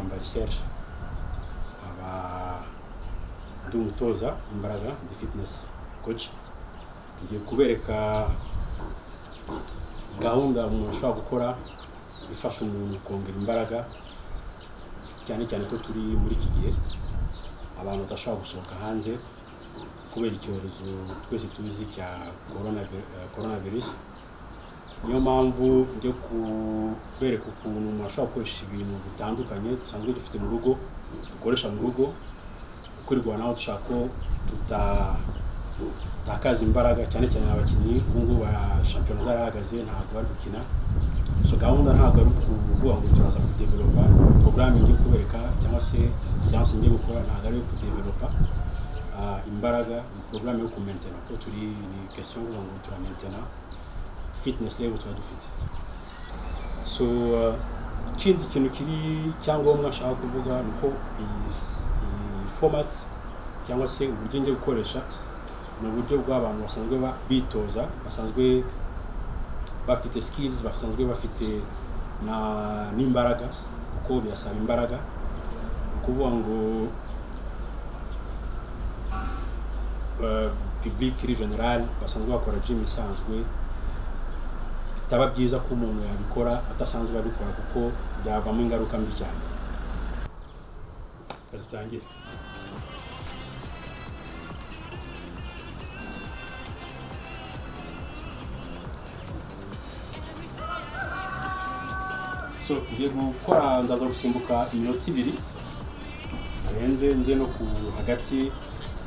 Mwambari Serge aba ndi umutoza imbaraga ndi fitness coach ngiye kubereka gahunda umuntu ashobora gukora ifasha umuntu kongera imbaraga cyane cyane ko turi muri iki gihe abantu badashobora gusohoka hanze kubera icyorezo twese tuzi cya coronavirus. Niyo mpamvu njye kubereka ukuntu umuntu ashobora gukoresha ibintu bitandukanye dusanzwe dufite mu rugo dukoresha mu rugo kuko naho dushaka ko tutakaza imbaraga cyane cyane abakinnyi ubungu ba shampiyona zarahagaze ntabwo bari gukina. So gahunda ntabwo ari ukuvuga ngo turaza kudevelopa programming yo kubereka cyangwa se science ngiye gukora ntabwo ari kudevelopa imbaraga ni programme yo kumaintena ko turi ni question ngo tura maintainer fitness level tuba dufite. So ikindi kintu kiri cyangombwa nshaka kuvuga nuko iyi format cyangwa se uburyo ngiye gukoresha ni uburyo bw'abantu basanzwe bitoza basanzwe bafite skills basanzwe bafite n'imbaraga kuko birasaba imbaraga kuvuga ngo public general basanzwe bakora gym isanzwe bitaba byiza ko umuntu yabikora atasanzwe abikora kuko byavamo ingaruka mbi cyane. Katangire so ngiye gukora ndaza gusimbuka iminota 2 arenze nze no ku hagati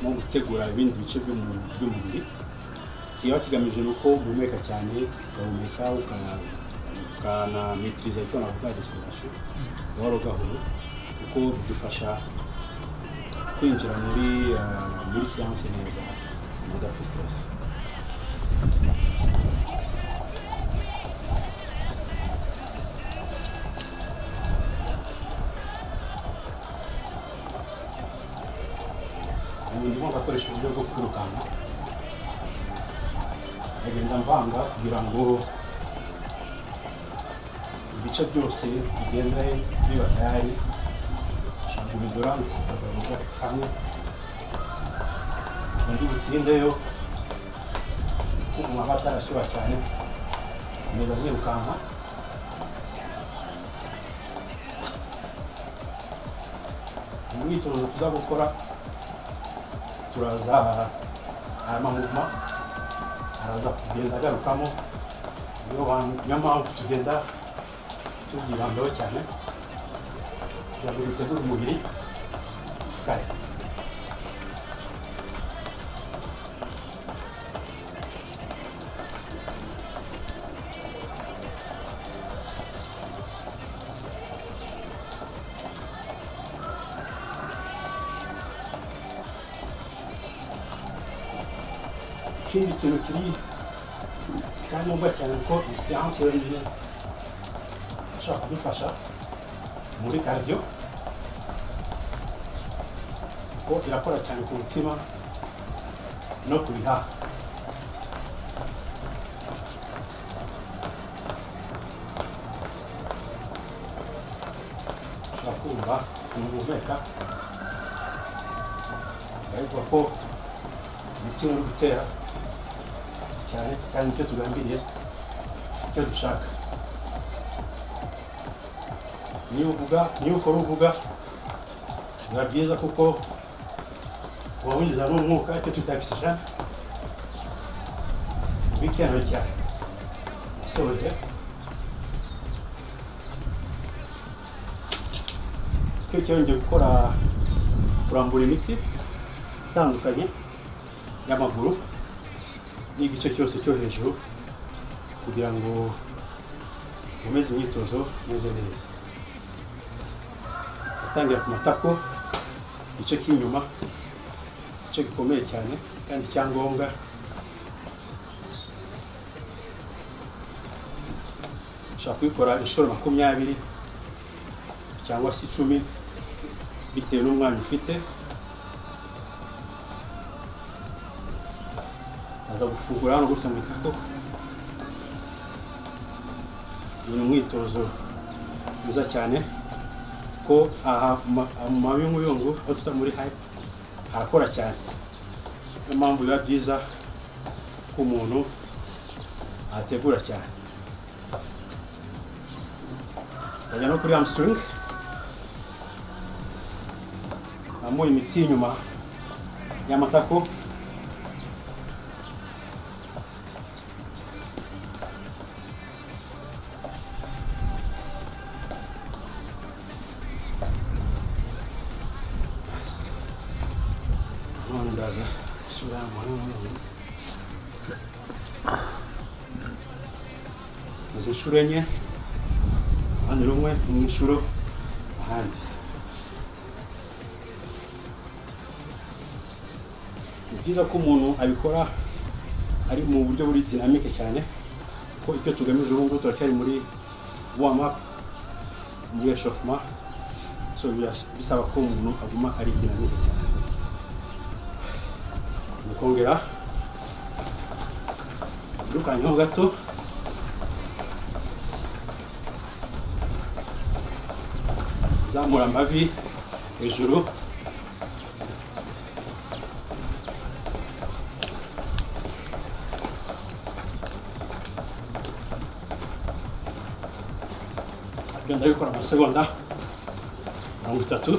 no gutegura ibindi bice by'umubiri kiba kigamije nuko umumeka cyane umeka ukana maîtriser icyo navuga respiration gahoro gahoro kuko bidufasha kwinjira muri science neza mudafite stress. Ndimo ndakoresha uburyo bwo kwirukanka ngenda mvanga kugira ngo ibice byose bigenda biba tayari kubigura ndagaruka hamwe ndi butindeyo kuko abatarashyira cyane neza nyirukanka umwitozo tuza gukora turaza amahuma araza kugenda agarukamo niyo mpamvu tugenda tuyibandaho cyane kugira ngo dutegure umubiri kare. Ikindi kintu kiri cyangombwa cyane ko science yonyine ishobora kudufasha muri cardio ko irakora cyane ku mutima no ku bihaha. Ushobora kumva umuhumeka ariko ko umutima uri gutera cyane kandi icyo tugambiriye icyo dushaka. Niyo ukora uvuga biba byiza kuko uba winjiza n'umwuka icyo twita oxygen bikenewe cyane. Soje icyo cyongeye gukora kurambura imitsi itandukanye y'amaguru n'igice cyose cyo hejuru kugira ngo umeze imyitozo neza neza. Atangira ku matako igice cy'inyuma icyo gikomeye cyane kandi cyangombwa ushaka kubikora inshuro 20 cyangwa se 10 bitewe n'umwanya ufite. aza gufungura hano gutya mu itako. Ni umwitozo mwiza cyane ko aha mu mayunguyungu aho tuta muri hype harakora cyane, niyo mpamvu biba byiza ko umuntu ategura cyane. Ndajya no kuri hamstring, namuye imitsi y'inyuma y'amatako, ndaza gusura izi inshuro enye, ahandi rumwe n'inshuro ahandi. Ni byiza ko umuntu abikora ari mu buryo buri dynamique cyane, ko icyo tugamije ubu ngubu turacyari muri warm up, muri échauffement, so bisaba ko umuntu aguma ari dynamique cyane. Kongera dukanyeho gato, zamura amavi hejuru, genda bikora amasegonda 30.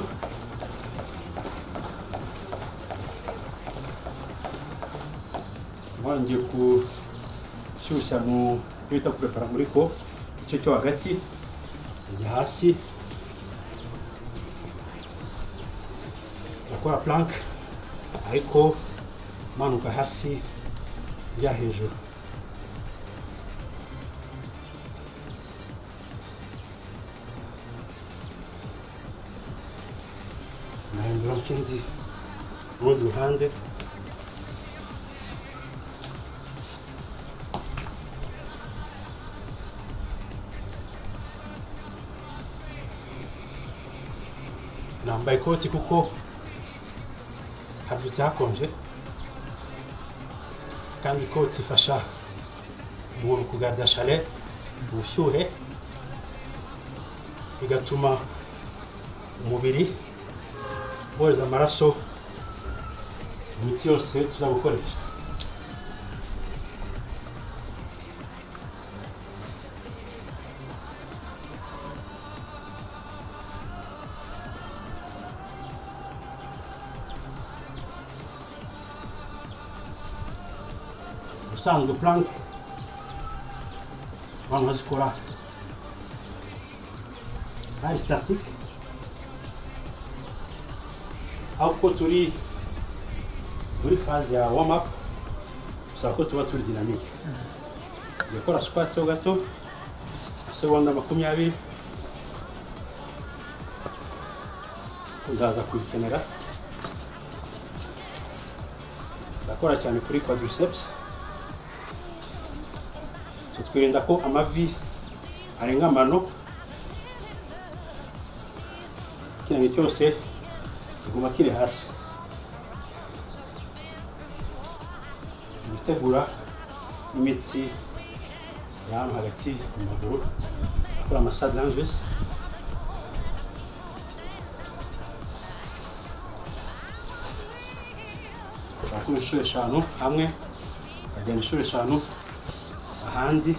Ngiye gushyushya mu bita prepara muri ko igice cyo hagati, njya hasi nakora plank ariko manuka hasi njya hejuru. Nahindura ikindi urundi ruhande, nambaye ikoti kuko habyutse hakonje, kandi ikoti ifasha umuntu kugarda chaleur, ubushyuhe, bigatuma umubiri wohereza amaraso imitsi yose tuza gukoresha. Ubusanzwe plank abantu bazikora ari static, ahubwo turi muri phase ya warm up, bisaba ko tuba turi dynamique. Gukora squat ho gato seconda 20, ndaza kuyikenera. Ndakora cyane kuri quadriceps, twirinda ko amavi arenga amano, ikintu cyose kiguma kiri hasi. Gutegura imitsi y'ahantu hagati mu maguru, akora massage lunges, ushaka inshuro 5 hamwe, ukagenda inshuro 5 ahandi.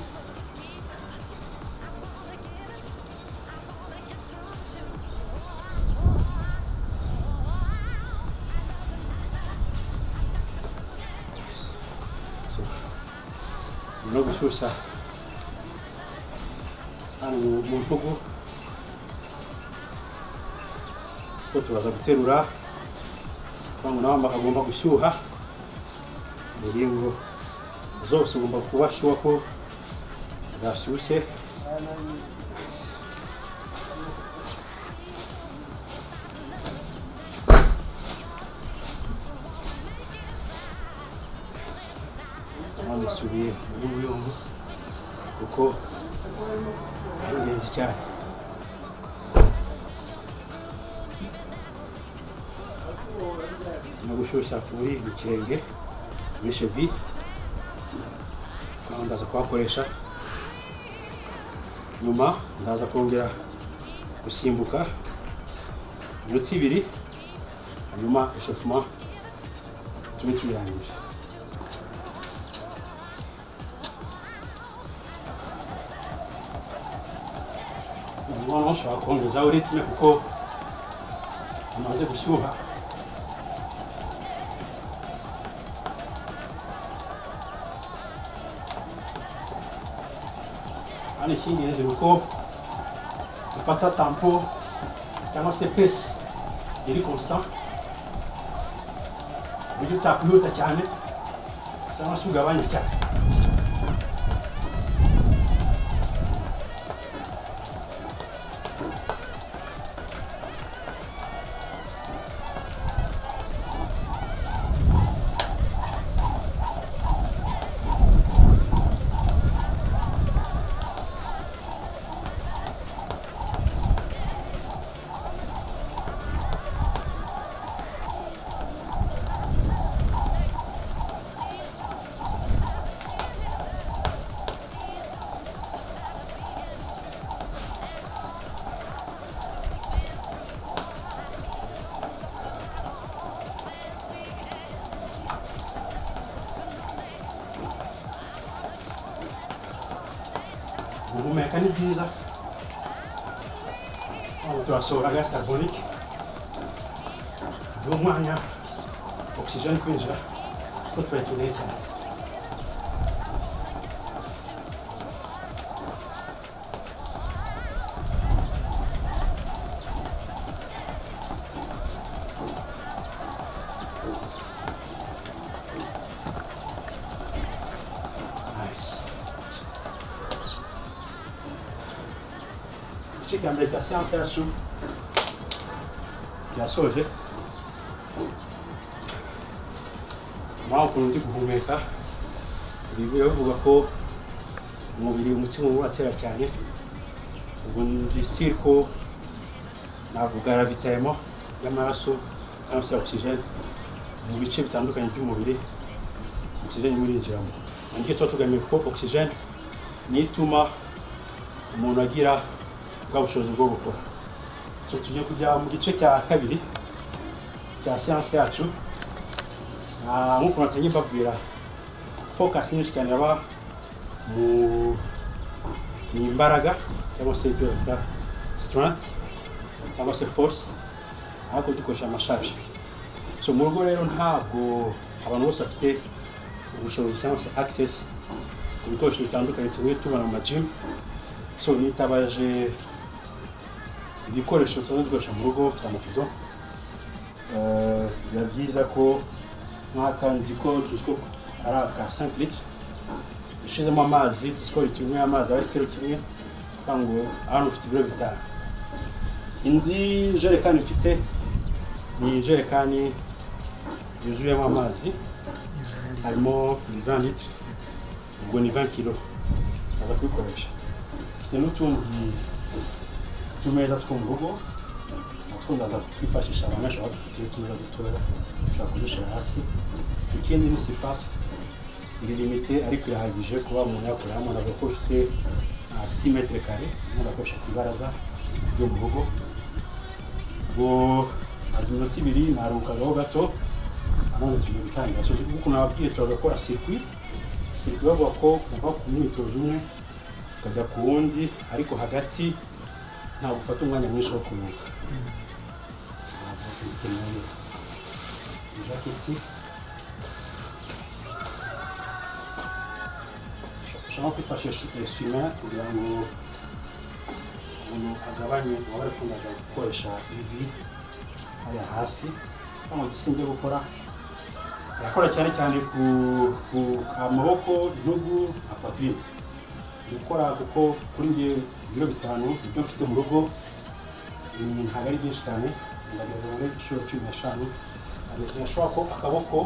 No gushyushya hano mu ntugu, ko tubaza guterura, kandi nawe agomba gushyuha, ingingo zose ugomba kuba sure ko zashyushye. Nisubiye muri buyungu kuko ari ingenzi cyane. No gushyushya kuri mu kirenge, muri cheville, kandi ndaza kuhakoresha. Nyuma ndaza kongera gusimbuka iminota 2 hanyuma échauffement tube tubirangije. Noneho ushobora kongezaho ritme kuko amaze gushyuha. Hano icy'ingenzi ni uko dufata tempo cyangwa se pace iri constant, uburyo utakwihuta cyane cyangwa se ugabanya cyane. Guhumeka ni byiza, aho turasohora gaz carbonique, duha umwanya oxygène kwinjira kuko turayikeneye cyane. Igice cya mbere cya séance yacu kirasoje. Naho ukuntu ndi guhumeka bivuga ko umubiri umutima uratera cyane. Ubu ndi sirko navuga ravitaillement y'amaraso cyangwa se oxygène mu bice bitandukanye by'umubiri, oxygène imurinjiramo. Ngiye tugamije ko oxygène ni ituma umuntu agira bwa bushobozi bwo gukora. Tugiye kujya mu gice cya kabiri cya séance yacu. Nk'uko natangiye mbabwira, focus nyinshi cyane yaba mu imbaraga cyangwa se ibyo bita strength cyangwa se force, ariko dukoresha amashaje. So mu rugo rero ntabwo abantu bose bafite ubushobozi cyangwa se access ku bikoresho bitandukanye tumwe tubona mu gym. So nitabaje ibikoresho tuba dukoresha mu rugo ufite amapido. Biba byiza ko nk'aka nzi ko ari aka 5 litres dushizemo amazi, tuzi tunyweye amazi ari kiro kimwe, kandi hano ufite ibiro bitanu. Indi jerekani mfite ni jerekani yuzuyemo amazi, harimo 20 litres, ubwo ni 20 kilo aza kubikoresha. Mfite n'utundi tumeza two mu rugo twaza twifashisha abanyasha badufitiye utumeza dutoya dushobora kudushyira hasi. Ikindi ni surface iri limité ariko irahagije kuba umuntu yakoramo, ntabwo ko ufite 6 mètres carrés umuntu akoresha ku ibaraza ryo mu rugo. Ubwo maze iminota 2 naruhukaho gato, nanone tugiye gutangira. So nk'uko nababwiye turakora circuit bavuga ko kuva ku mwitozo umwe ukajya ku wundi, ariko hagati nta gufata umwanya mwinshi wo kuruhuka. Ushobora kwifashisha eswime kugira ngo umuntu agabanye umubare ukunda gukoresha ivi hariya hasi. Hano gisinzwe gukora yakora cyane cyane ku amaboko, intugu na poitrine. Gukora kuko kuri njye ibiro 5 ibyo mfite mu rugo ntabwo ari byinshi cyane, ndagerageza muri inshuro 15. Nashobora ko akaboko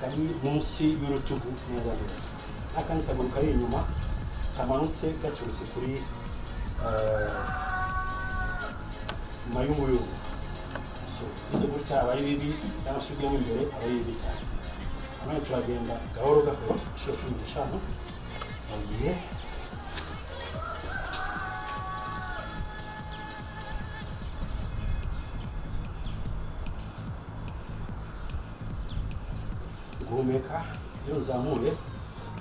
kari munsi y'urutugu neza neza, akandi kaguru kari inyuma kamanutse gaturutse kuri mayunguyungu. So izo gutya aba ari bibi, cyangwa se ugiyemo imbere aba ari bibi cyane. Hano turagenda gahoro gahoro inshuro 15. Agiye guhumeka iyo uzamuye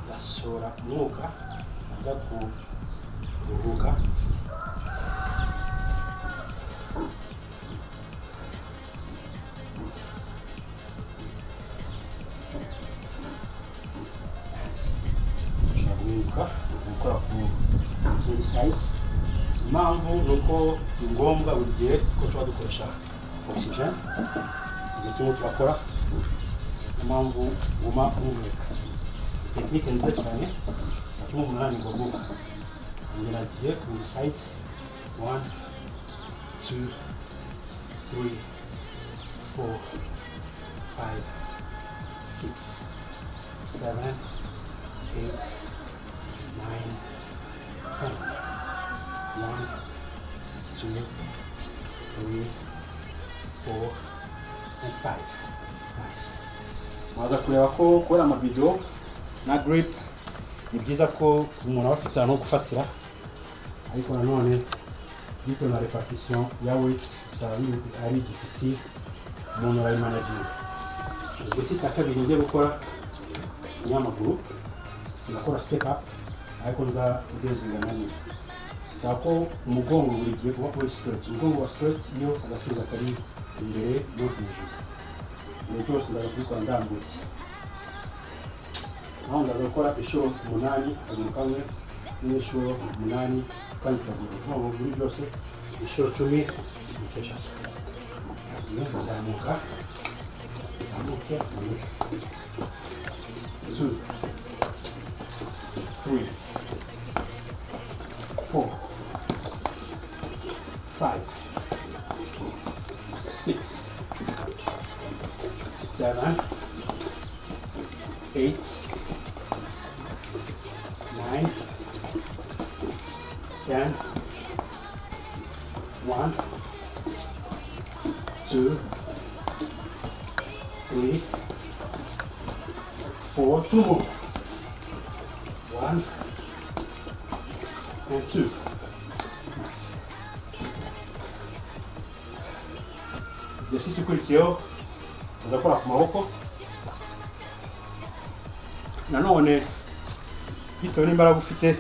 zasohora umwuka ajya kuruhuka. Gukora ku zindi sides. Impamvu ni uko ni ngombwa buri gihe ko tuba dukoresha oxygen igihe turimo turakora, niyo mpamvu nguma guhumeka. Tekinike nziza cyane atuma umunani ngo vuba. Ngeragiye ku zindi sides. 1 2 3 4 5 6 7 8 9 10. 1 2 3 4 and 5. Nice. Mwaza kureba ko kubera amavideo na grip ni byiza ko umuntu aba afite ahantu ho gufatira, ariko nanone bitewe na repartition ya weight bizaba ari difficile umuntu arayimanaging. Exercice ya kabiri ngiye gukora ni amaguru, ndakora step up ariko nza kugenzingana nini. Cyako umugongo buri gihe kuba kuri straight, umugongo wa straight iyo agatuza kari imbere no hejuru. Ni cyose ndaza kubikora ndambutse. Naho ndaza gukora inshuro 8 akaguru kamwe n'inshuro 8 kandi kaguru. Nko muri byose inshuro 10 n'eshatu. Agiye kuzamuka. Zamuke manuke. 2 3 4 5 6 7 8 9 10 1 2 3 4 2 more 1 and 2. Nice. Exercício ikurikiyeho uzakora ku maboko. Nanone bitewe n'imbaraga ufite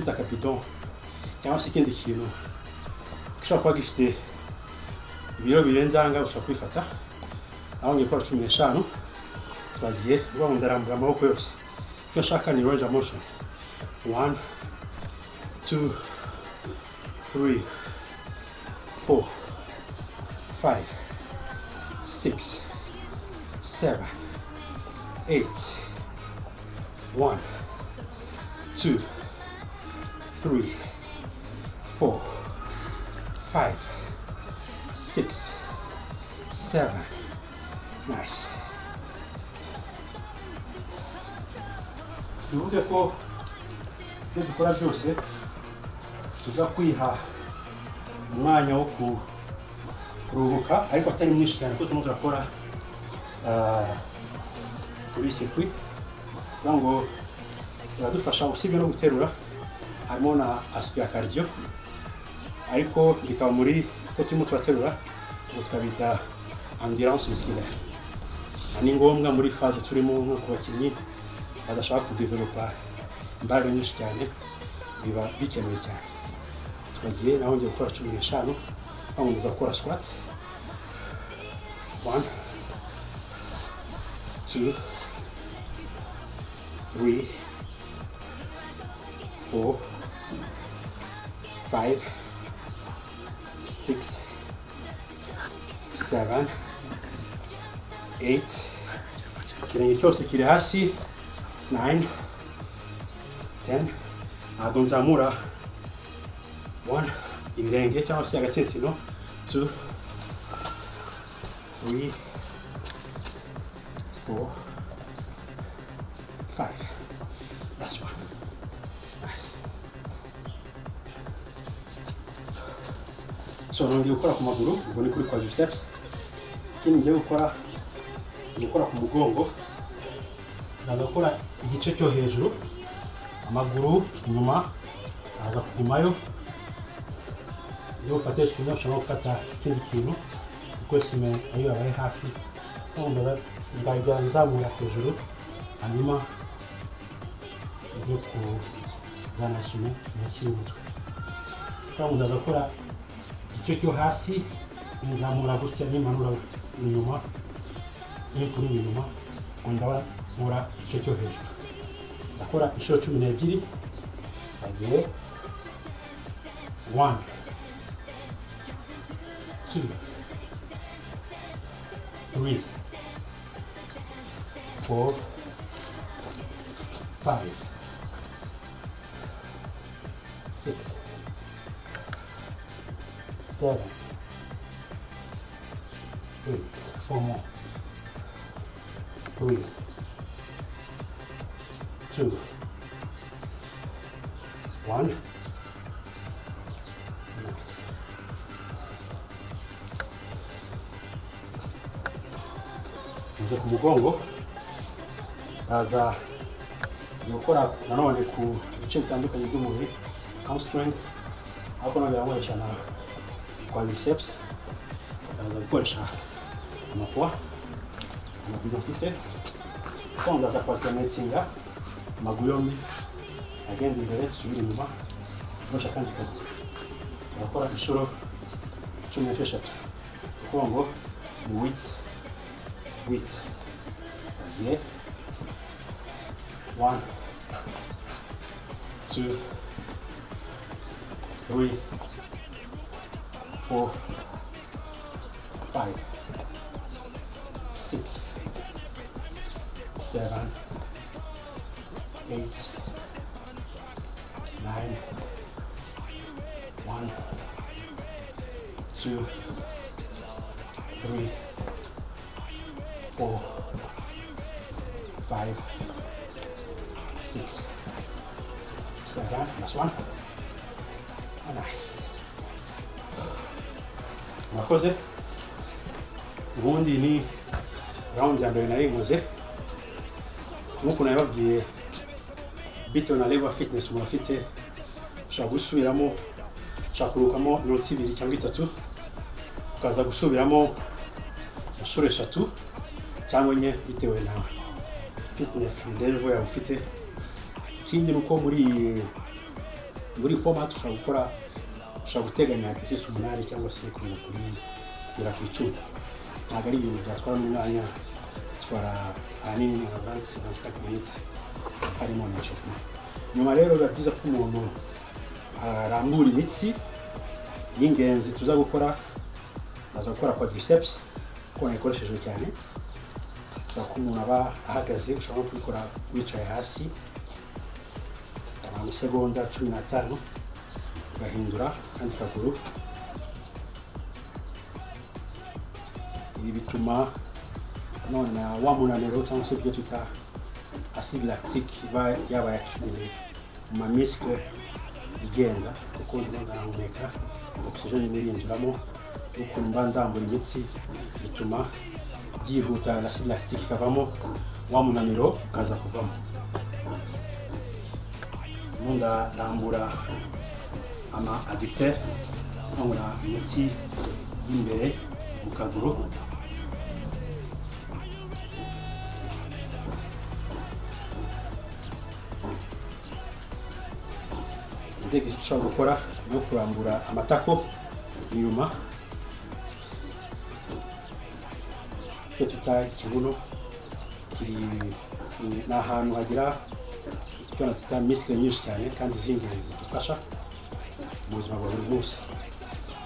akapiton cyangwa se ikindi kintu gishobora kuba gifite ibiro birenze anga ushobora kwifata. Aho ngiye gukora 15 twagiye ngo ndarambura amaboko yose. Icyo nshaka ni range of motion. 1 2 3 4 5 6 7 8 1 2 3 4 5 6 7. Nice. Bivuge ko ibyo dukora byose tuza kwiha umwanya wo kuruhuka, ariko atari mwinshi cyane kuko turimo turakora kuri circuit. Ngo biradufasha usibye no guterura, harimo na aspect ya cardio, ariko bikaba muri ko turimo turaterura ngo twabita endurance musculaire. Ni ngombwa muri phase turimo nko ku bakinnyi badashaka kudevelopa imbaraga nyinshi cyane, biba bikenewe cyane. Twagiye naho ngiye gukora 15 aho nza gukora squats. 1 2 3 4 5 6 7 8. Kirenge cyose kiri hasi. 9 10. Ntabwo nzamura 1 ibirenge cyangwa se agatsitsino. 2 3 4 5. That's one. Nice. So ngiye gukora ku maguru, ubwo ni kuri quadriceps. Ikindi ngiye gukora ku mugongo. Ndagakora igice cyo hejuru, amaguru inyuma araza kugumayo. Iyo ufatisha inyuma ushobora gufata ikindi kintu uko sime ayo abaye hafi ndajya nzamura hejuru hanyuma ngiye kuzana shime munsi y'umutwe. Kandi ndaza gukora igice cyo hasi nzamura gutya nimanura inyuma kuri inyuma ndaba nkora igice cyo hejuru. Ndakora inshuro 12 agiye 1 2 3 4 5 6 7 8 4 more 3 2 1 nice. Nze ku mugongo aza gukora nanone ku bice bitandukanye by'umubiri hamstring ariko nongera nkoresha na quadriceps. Ndaza gukoresha amapwa amabino mfite kuko ndaza alternatinga amaguru yombi agenda imbere subira inyuma nkoresha kandi kaguru. Ndakora inshuro 16 kuko ngo ni width agiye 1 2 3 4 5 6 7 8 9 1 2 3 4 5 6 7 last one. Nice. Mwakoze. Ubundi ni round ya mbere nari nkoze. Nkuko nababwiye bitewe na level fitness umuntu afite ushaka gusubiramo ushaka kurukamo minota 2 cyangwa 3 ukaza gusubiramo inshuro 3 cyangwa nye bitewe na fitness level yawe ufite. Ikindi nuko muri format ushaka gukora ushaka guteganya exercise 8 cyangwa se kuri kugera ku 10. Ntabwo ari ibintu byatwara mu mwanya twara ahanini nka 25 minutes harimo n'eshofuma. Nyuma rero biba byiza ko umuntu arambura imitsi y'ingenzi tuza gukora. Aza gukora quadriceps ko nayikoresheje cyane. Ko umuntu aba ahagaze ushobora kubikora wicaye hasi amasegonda 15 ugahindura kandi kaguru. Ibi bituma none wa munaniro cyangwa se ibyo tuta acide lactique yaba yakimwe mu muscle igenda kuko ndangahumeka oxygene irinjiramo ukumva ndambura imitsi bituma yihuta acide lactique kavamo wa munaniro kaza kuvamo. Munda ndambura ama adducteur nkora imitsi imbere mu kaguru. Ndege icyo gukora no kurambura amatako inyuma cyo tuta ikibuno kiri n'ahantu hagira icyo natita muscle nyinshi cyane kandi z'ingenzi zidufasha mu buzima bwa buri munsi.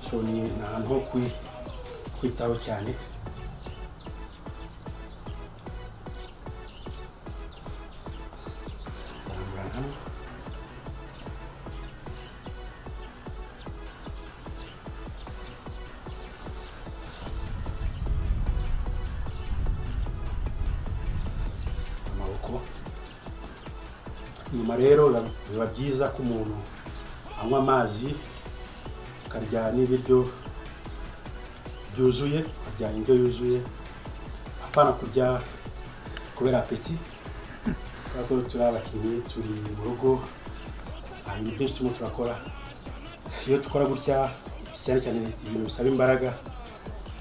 So ni ahantu ho kwitaho cyane. Nyuma rero biba byiza ko umuntu anywa amazi akarya n'ibiryo byuzuye, akarya indyo yuzuye, apana kurya kubera apeti. Kuko turi abakinnyi turi mu rugo hari byinshi turimo turakora. Iyo dukora gutya cyane cyane ibintu bisaba imbaraga,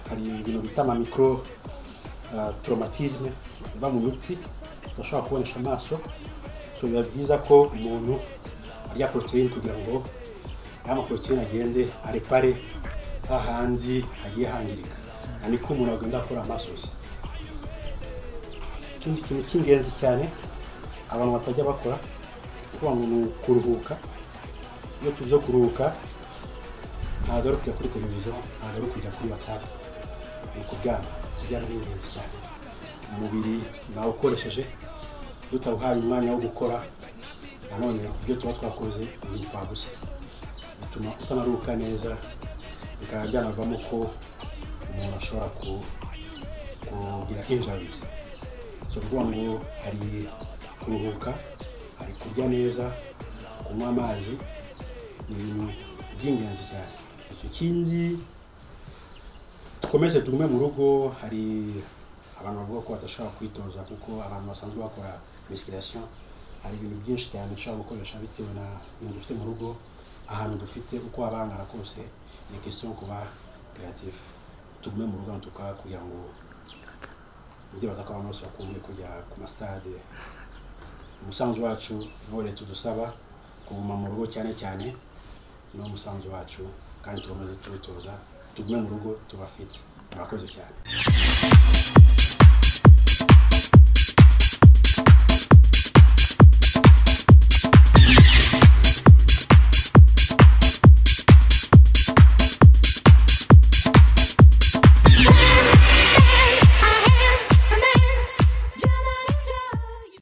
hari ibintu bita ama micro traumatisme iba mu mitsi tudashobora kubonesha amaso. So biba byiza ko umuntu arya protein kugira ngo ya protein agende arepare ahandi hagiye hangirika, niko umuntu agenda akora amasosi. Ikindi kintu cy'ingenzi cyane abantu batajya bakora kuko ngo kuruhuka. Iyo tuzo kuruhuka ntabwo ari kujya kuri televiziyo, ntabwo ari kujya kuri WhatsApp, ni kuryama. Kuryama ni ingenzi cyane. Umubiri nawe ukoresheje tutawuhaye umwanya wo gukora, nanone ibyo tuba twakoze bipfa gusa, bituma utanaruhuka neza, bikaba byanavamo ko umuntu ashobora kugira injuries. So kuvuga ngo hari kuruhuka, hari kurya neza, kunywa amazi, ni ibintu by'ingenzi cyane. Ikindi dukomeze tugume mu rugo. Hari abantu bavuga ko badashobora kwitoza kuko abantu basanzwe bakora musculation. Hari ibintu byinshi cyane dushobora gukoresha bitewe na ibintu dufite mu rugo, ahantu dufite uko abangana kose. Ni question kuba creative. Tugume mu rugo kugira ngo ndibaza ko abantu bose bakumbuye kujya ku mastade. Umusanzu wacu niwo leta tudusaba kuguma mu rugo cyane cyane, no umusanzu wacu kandi tukomeze tuwutoza. Tugume mu rugo tuba fit. Murakoze cyane.